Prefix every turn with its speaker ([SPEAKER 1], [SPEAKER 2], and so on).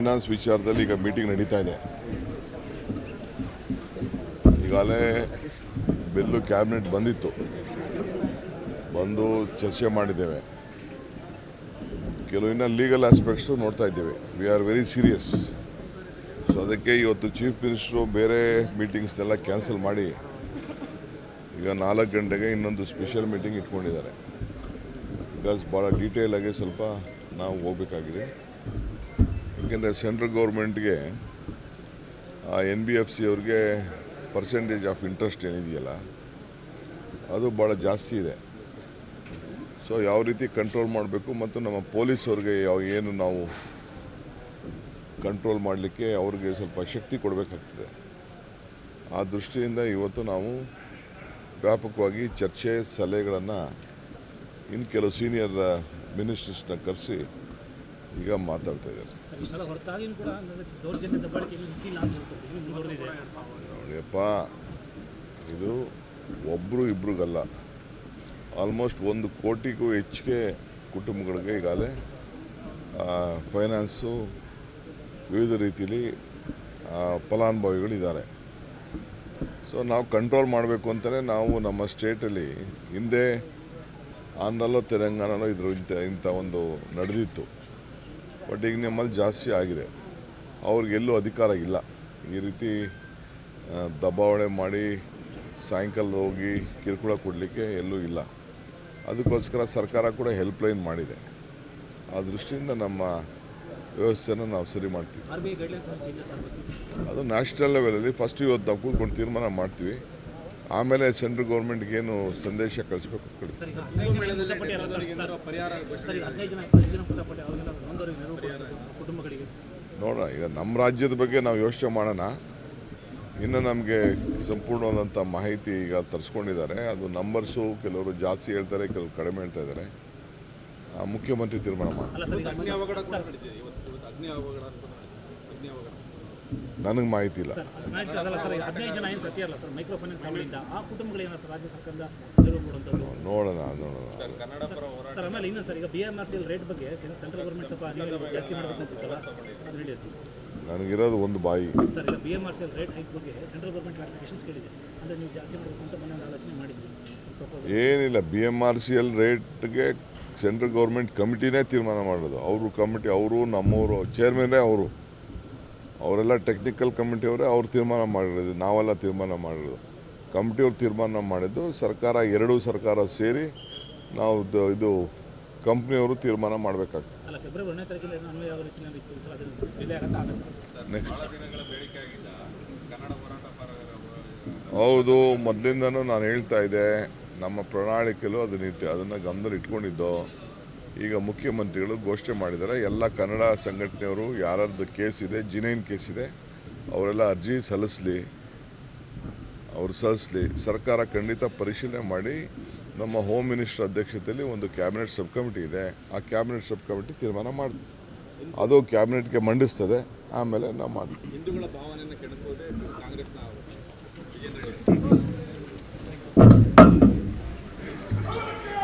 [SPEAKER 1] Finance ವಿಚಾರದಲ್ಲಿ ಈಗ meeting ನಡೀತಾ ಇದೆ. ಈಗಾಗಲೇ ಬಿಲ್ಲು ಕ್ಯಾಬಿನೆಟ್ ಬಂದು ಚರ್ಚೆ ಮಾಡಿದ್ದೇವೆ. ಕೆಲವು ಇನ್ನು ಲೀಗಲ್ ಆಸ್ಪೆಕ್ಟ್ಸು ನೋಡ್ತಾ ಇದ್ದೇವೆ. We are very serious. So ಅದಕ್ಕೆ ಇವತ್ತು ಚೀಫ್ ಮಿನಿಸ್ಟ್ರು ಬೇರೆ ಮೀಟಿಂಗ್ಸ್ನೆಲ್ಲ ಕ್ಯಾನ್ಸಲ್ ಮಾಡಿ ಈಗ 4 ಗಂಟೆಗೆ ಇನ್ನೊಂದು ಸ್ಪೆಷಲ್ ಮೀಟಿಂಗ್ ಇಟ್ಕೊಂಡಿದ್ದಾರೆ. ಬಿಕಾಸ್ ಭಾಳ ಡೀಟೇಲಾಗಿ ಸ್ವಲ್ಪ ನಾವು ಹೋಗಬೇಕಾಗಿದೆ. ಏಕೆಂದರೆ ಸೆಂಟ್ರಲ್ ಗೌರ್ಮೆಂಟ್ಗೆ NBFC ಅವ್ರಿಗೆ ಪರ್ಸೆಂಟೇಜ್ ಆಫ್ ಇಂಟ್ರೆಸ್ಟ್ ಏನಿದೆಯಲ್ಲ ಅದು ಭಾಳ ಜಾಸ್ತಿ ಇದೆ. ಸೊ ಯಾವ ರೀತಿ ಕಂಟ್ರೋಲ್ ಮಾಡಬೇಕು ಮತ್ತು ನಮ್ಮ ಪೊಲೀಸವ್ರಿಗೆ ಏನು ನಾವು ಕಂಟ್ರೋಲ್ ಮಾಡಲಿಕ್ಕೆ ಅವ್ರಿಗೆ ಸ್ವಲ್ಪ ಶಕ್ತಿ ಕೊಡಬೇಕಾಗ್ತದೆ. ಆ ದೃಷ್ಟಿಯಿಂದ ಇವತ್ತು ನಾವು ವ್ಯಾಪಕವಾಗಿ ಚರ್ಚೆ ಸಲಹೆಗಳನ್ನು ಇನ್ನು ಕೆಲವು ಸೀನಿಯರ್ ಮಿನಿಸ್ಟರ್ಸ್ನ ಕರೆಸಿ ಈಗ ಮಾತಾಡ್ತಾ ಇದ್ದಾರೆ. ನೋಡಿಯಪ್ಪ, ಇದು ಒಬ್ಬರು ಇಬ್ರಿಗಲ್ಲ, ಆಲ್ಮೋಸ್ಟ್ 1 ಕೋಟಿಗೂ ಹೆಚ್ಚಿಗೆ ಕುಟುಂಬಗಳಿಗೆ ಈಗಾಗಲೇ ಫೈನಾನ್ಸು ವಿವಿಧ ರೀತಿಯಲ್ಲಿ ಫಲಾನುಭವಿಗಳಿದ್ದಾರೆ. ಸೊ ನಾವು ಕಂಟ್ರೋಲ್ ಮಾಡಬೇಕು ಅಂತಲೇ ನಾವು ನಮ್ಮ ಸ್ಟೇಟಲ್ಲಿ ಹಿಂದೆ ಆಂಧ್ರಲ್ಲೋ ತೆಲಂಗಾಣನೋ ಇಂಥ ಒಂದು ನಡೆದಿತ್ತು. ಬಟ್ ಈಗ ನಮ್ಮಲ್ಲಿ ಜಾಸ್ತಿ ಆಗಿದೆ. ಅವ್ರಿಗೆಲ್ಲೂ ಅಧಿಕಾರ ಇಲ್ಲ ಈ ರೀತಿ ದಬಾವಣೆ ಮಾಡಿ ಸಾಯಂಕಾಲ ಹೋಗಿ ಕಿರುಕುಳ ಕೊಡಲಿಕ್ಕೆ ಎಲ್ಲೂ ಇಲ್ಲ. ಅದಕ್ಕೋಸ್ಕರ ಸರ್ಕಾರ ಕೂಡ ಹೆಲ್ಪ್ಲೈನ್ ಮಾಡಿದೆ. ಆ ದೃಷ್ಟಿಯಿಂದ ನಮ್ಮ ವ್ಯವಸ್ಥೆನ ನಾವು ಸರಿ ಮಾಡ್ತೀವಿ. ಅದು ನ್ಯಾಷನಲ್ ಲೆವೆಲಲ್ಲಿ ಫಸ್ಟ್ ಇವತ್ತು ನಾವು ಕೂತ್ಕೊಂಡು ತೀರ್ಮಾನ ಮಾಡ್ತೀವಿ. ಆಮೇಲೆ ಸೆಂಟ್ರಲ್ ಗೌರ್ಮೆಂಟ್ಗೆ ಏನು ಸಂದೇಶ ಕಳಿಸ್ಬೇಕು ನೋಡೋಣ. ಈಗ ನಮ್ಮ ರಾಜ್ಯದ ಬಗ್ಗೆ ನಾವು ಯೋಚನೆ ಮಾಡೋಣ. ಇನ್ನು ನಮಗೆ ಸಂಪೂರ್ಣವಾದಂಥ ಮಾಹಿತಿ ಈಗ ತರಿಸ್ಕೊಂಡಿದ್ದಾರೆ. ಅದು ನಂಬರ್ಸು ಕೆಲವರು ಜಾಸ್ತಿ ಹೇಳ್ತಾರೆ, ಕೆಲವರು ಕಡಿಮೆ ಹೇಳ್ತಾ ಇದ್ದಾರೆ. ಮುಖ್ಯಮಂತ್ರಿ ತೀರ್ಮಾನ ಮಾಡಿ. ನನಗೆ ಮಾಹಿತಿ ಇಲ್ಲ. ನೋಡೋಣ. ನನಗಿರೋದು ಒಂದು ಬಾಯಿ. ಏನಿಲ್ಲ, BMRCL ರೇಟ್ಗೆ ಸೆಂಟ್ರಲ್ ಗೌರ್ಮೆಂಟ್ ಕಮಿಟಿನೇ ತೀರ್ಮಾನ ಮಾಡೋದು. ಅವರು ನಮ್ಮವರು ಚೇರ್ಮನ್ನೇ ಅವರೆಲ್ಲ ಟೆಕ್ನಿಕಲ್ ಕಮಿಟಿಯವರೇ ಅವ್ರು ತೀರ್ಮಾನ ಮಾಡಿರೋದು. ನಾವೆಲ್ಲ ತೀರ್ಮಾನ ಮಾಡಿರೋದು. ಕಮಿಟಿಯವ್ರು ತೀರ್ಮಾನ ಮಾಡಿದ್ದು. ಎರಡೂ ಸರ್ಕಾರ ಸೇರಿ ನಾವು ಇದು ಕಂಪ್ನಿಯವರು ತೀರ್ಮಾನ ಮಾಡಬೇಕಾಗ್ತದೆ. ನೆಕ್ಸ್ಟ್ ಹೌದು, ಮೊದಲಿಂದನೂ ನಾನು ಹೇಳ್ತಾ ಇದ್ದೆ, ನಮ್ಮ ಪ್ರಣಾಳಿಕೆಯಲ್ಲೂ ಅದನ್ನು ಗಮನದಲ್ಲಿ ಇಟ್ಕೊಂಡಿದ್ದು. ಈಗ ಮುಖ್ಯಮಂತ್ರಿಗಳು ಘೋಷಣೆ ಮಾಡಿದ್ದಾರೆ, ಎಲ್ಲ ಕನ್ನಡ ಸಂಘಟನೆಯವರು ಯಾರ್ದು ಕೇಸ್ ಇದೆ, ಜಿನೈನ್ ಕೇಸ್ ಇದೆ, ಅವರೆಲ್ಲ ಅರ್ಜಿ ಸಲ್ಲಿಸಲಿ. ಸರ್ಕಾರ ಖಂಡಿತ ಪರಿಶೀಲನೆ ಮಾಡಿ ನಮ್ಮ ಹೋಮ್ ಮಿನಿಸ್ಟರ್ ಅಧ್ಯಕ್ಷತೆಯಲ್ಲಿ ಒಂದು ಕ್ಯಾಬಿನೆಟ್ ಸಬ್ ಕಮಿಟಿ ಇದೆ. ಆ ಕ್ಯಾಬಿನೆಟ್ ಸಬ್ ಕಮಿಟಿ ತೀರ್ಮಾನ ಮಾಡ್ತೀವಿ. ಅದು ಕ್ಯಾಬಿನೆಟ್ಗೆ ಮಂಡಿಸ್ತದೆ. ಆಮೇಲೆ ನಾವು ಮಾಡ್ತೀವಿ.